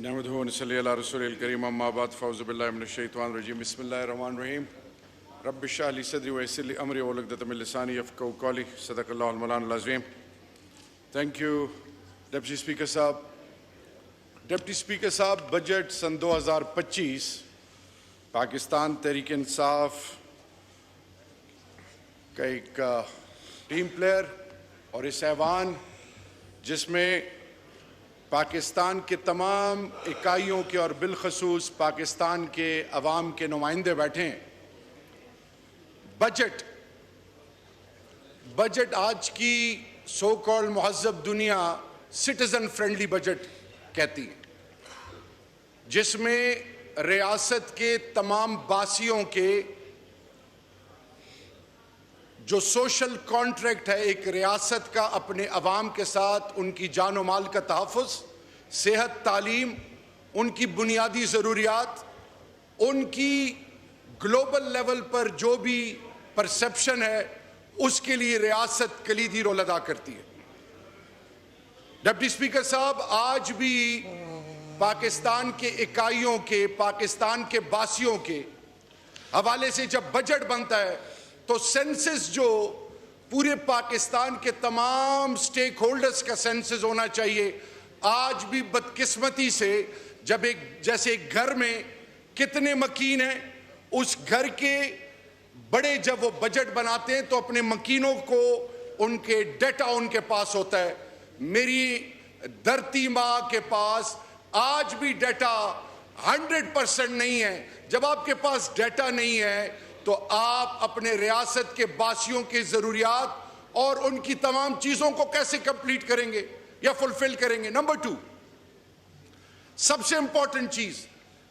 نحمده ونصلي على رسول الكريم اما بعد فاعوذ بالله من الشيطان الرجيم بسم الله الرحمن الرحيم رب اشرح لي صدري ويسر لي امري واحلل عقدة من لساني يفقهوا قولي صدق الله المولانا العظيم. Thank you Deputy Speaker صاحب. ڈپٹی اسپیکر صاحب, بجٹ سن 2025 پاکستان تحریک انصاف کا ایک ٹیم پلیئر اور اس ایوان جس میں پاکستان کے تمام اکائیوں کے اور بالخصوص پاکستان کے عوام کے نمائندے بیٹھے ہیں. بجٹ آج کی سو کالڈ مہذب دنیا سٹیزن فرینڈلی بجٹ کہتی ہے, جس میں ریاست کے تمام باسیوں کے جو سوشل کانٹریکٹ ہے ایک ریاست کا اپنے عوام کے ساتھ, ان کی جان و مال کا تحفظ, صحت, تعلیم, ان کی بنیادی ضروریات, ان کی گلوبل لیول پر جو بھی پرسپشن ہے اس کے لیے ریاست کلیدی رول ادا کرتی ہے. ڈپٹی اسپیکر صاحب, آج بھی پاکستان کے اکائیوں کے, پاکستان کے باسیوں کے حوالے سے جب بجٹ بنتا ہے تو سینسس جو پورے پاکستان کے تمام سٹیک ہولڈرز کا سینسس ہونا چاہیے, آج بھی بدقسمتی سے جب جیسے ایک گھر میں کتنے مکین ہیں, اس گھر کے بڑے جب وہ بجٹ بناتے ہیں تو اپنے مکینوں کو ان کے ڈیٹا ان کے پاس ہوتا ہے. میری دھرتی ماں کے پاس آج بھی ڈیٹا 100% نہیں ہے. جب آپ کے پاس ڈیٹا نہیں ہے تو آپ اپنے ریاست کے باسیوں کی ضروریات اور ان کی تمام چیزوں کو کیسے کمپلیٹ کریں گے یا فلفل کریں گے. نمبر 2, سب سے امپورٹنٹ چیز,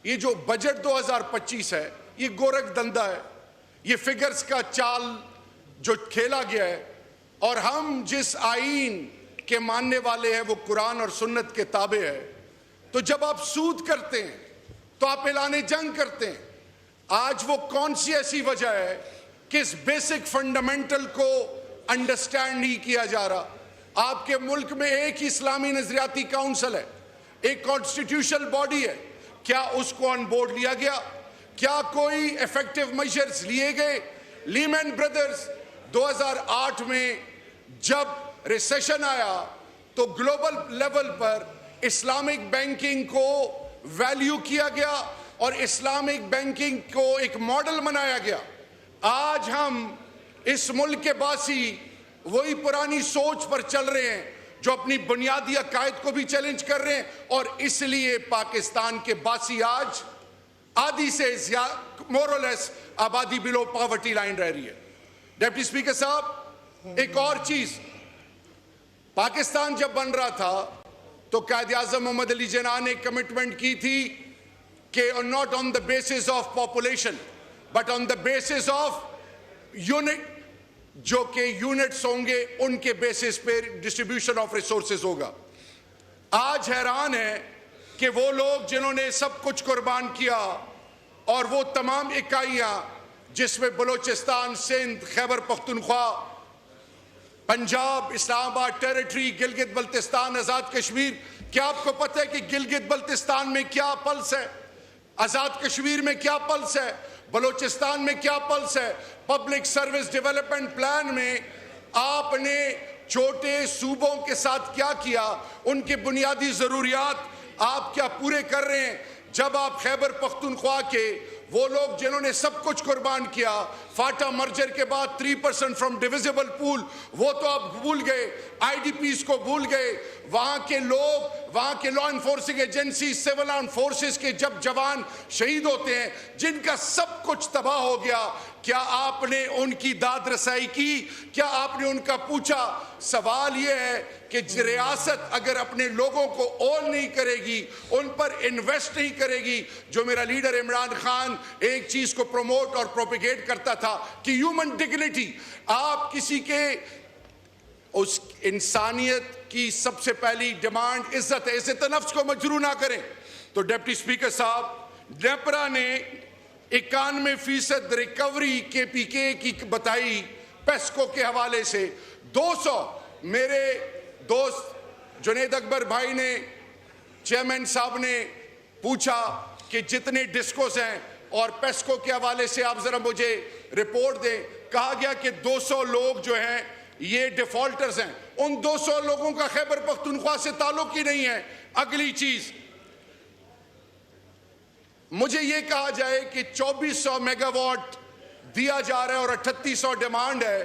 یہ جو بجٹ 2025 ہے یہ گورکھ دھندا ہے, یہ فگرز کا چال جو کھیلا گیا ہے, اور ہم جس آئین کے ماننے والے ہیں وہ قرآن اور سنت کے تابع ہے. تو جب آپ سود کرتے ہیں تو آپ اعلان جنگ کرتے ہیں. آج وہ کون سی ایسی وجہ ہے کہ اس بیسک فنڈامنٹل کو انڈرسٹینڈ نہیں کیا جا رہا. آپ کے ملک میں ایک اسلامی نظریاتی کاؤنسل ہے, ایک کانسٹیٹیوشنل باڈی ہے, کیا اس کو آن بورڈ لیا گیا؟ کیا کوئی ایفیکٹو میجرز لیے گئے؟ لیمن بردرز 2008 میں جب ریسیشن آیا تو گلوبل لیول پر اسلامک بینکنگ کو ویلیو کیا گیا اور اسلامک بینکنگ کو ایک ماڈل بنایا گیا. آج ہم اس ملک کے باسی وہی پرانی سوچ پر چل رہے ہیں جو اپنی بنیادی عقائد کو بھی چیلنج کر رہے ہیں, اور اس لیے پاکستان کے باسی آج آدھی سے زیادہ مورلیس آبادی بلو پاورٹی لائن رہ رہی ہے. ڈپٹی اسپیکر صاحب, ایک اور چیز, پاکستان جب بن رہا تھا تو قائد اعظم محمد علی جناح نے کمٹمنٹ کی تھی کہ not on the basis of population but on the basis of unit, جو کہ یونٹس ہوں گے ان کے بیسس پہ ڈسٹریبیوشن آف ریسورسز ہوگا. آج حیران ہے کہ وہ لوگ جنہوں نے سب کچھ قربان کیا اور وہ تمام اکائیاں جس میں بلوچستان, سندھ, خیبر پختونخوا, پنجاب, اسلام آباد ٹیریٹری, گلگت بلتستان, آزاد کشمیر, کیا آپ کو پتہ ہے کہ گلگت بلتستان میں کیا پلس ہے, آزاد کشمیر میں کیا پلس ہے, بلوچستان میں کیا پلس ہے؟ پبلک سروس ڈیولپمنٹ پلان میں آپ نے چھوٹے صوبوں کے ساتھ کیا کیا, ان کے بنیادی ضروریات آپ کیا پورے کر رہے ہیں؟ جب آپ خیبر پختونخوا کے وہ لوگ جنہوں نے سب کچھ قربان کیا, فاٹا مرجر کے بعد 3% فرام ڈیویزیبل پول, وہ تو آپ بھول گئے, آئی ڈی پیز کو بھول گئے. وہاں کے لوگ, وہاں کے law enforcing agency, civil arm forces کے جب جوان شہید ہوتے ہیں جن کا سب کچھ تباہ ہو گیا, کیا آپ نے ان کی داد رسائی کی؟ کیا آپ نے ان کا پوچھا؟ سوال یہ ہے کہ ریاست اگر اپنے لوگوں کو اول نہیں کرے گی, ان پر انویسٹ نہیں کرے گی, جو میرا لیڈر عمران خان ایک چیز کو پروموٹ اور پروپیگیٹ کرتا تھا کہ ہیومن ڈگنیٹی, آپ کسی کے اس انسانیت کی سب سے پہلی ڈیمانڈ عزت ہے, عزت نفس کو مجروح نہ کریں. تو ڈپٹی اسپیکر صاحب, نیپرا نے 91% ریکوری کے پی کے کی بتائی پیسکو کے حوالے سے. 200 میرے دوست جنید اکبر بھائی نے چیئرمین صاحب نے پوچھا کہ جتنے ڈسکوز ہیں اور پیسکو کے حوالے سے آپ ذرا مجھے رپورٹ دیں. کہا گیا کہ 200 لوگ جو ہیں یہ ڈیفالٹرز ہیں. ان 200 لوگوں کا خیبر پختونخوا سے تعلق ہی نہیں ہے. اگلی چیز مجھے یہ کہا جائے کہ 2400 میگا واٹ دیا جا رہا ہے اور 3800 ڈیمانڈ ہے.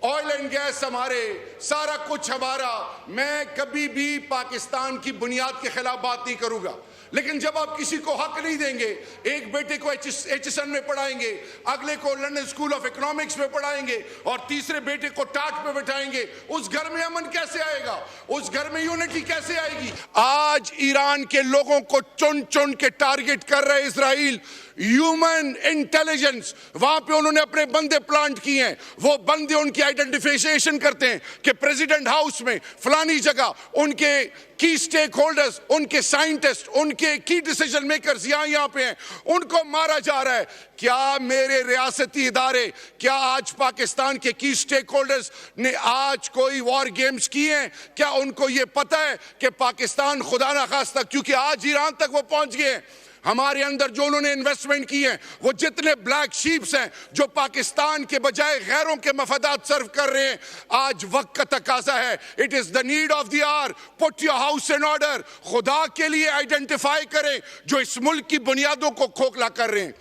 آئل اینڈ گیس ہمارے، سارا کچھ ہمارا. میں کبھی بھی پاکستان کی بنیاد کے خلاف بات نہیں کروں گا، لیکن جب آپ کسی کو حق نہیں دیں گے، ایک بیٹے کو ایچ ایس این میں پڑھائیں گے، اگلے کو لنڈن اسکول آف اکنامکس میں پڑھائیں گے اور تیسرے بیٹے کو ٹاٹ پہ بٹھائیں گے، اس گھر میں امن کیسے آئے گا؟ اس گھر میں یونٹی کیسے آئے گی؟ آج ایران کے لوگوں کو چن چن کے ٹارگٹ کر رہے اسرائیل. ہیومن انٹیلیجنس وہاں پہ انہوں نے اپنے بندے پلانٹ کیے ہیں. وہ بندے ان کی آئیڈینٹیفیکیشن کرتے ہیں کہ پریزیڈنٹ ہاؤس میں فلانی جگہ ان کے کی سٹیک ہولڈرز، ان کے سائنٹسٹ، ان کے کی ڈیسیجن میکرز یہاں پہ ہیں، ان کو مارا جا رہا ہے. کیا میرے ریاستی ادارے، کیا آج پاکستان کے کی سٹیک ہولڈرز نے آج کوئی وار گیمز کیے ہیں؟ کیا ان کو یہ پتہ ہے کہ پاکستان خدا نخواستہ، کیونکہ آج ایران تک وہ پہنچ گئے ہیں، ہمارے اندر جو انہوں نے انویسٹمنٹ کی ہیں، وہ جتنے بلیک شیپس ہیں جو پاکستان کے بجائے غیروں کے مفادات سرو کر رہے ہیں، آج وقت کا تقاضا ہے. It is the need of the hour. Put your house in order. خدا کے لیے آئیڈینٹیفائی کریں جو اس ملک کی بنیادوں کو کھوکھلا کر رہے ہیں.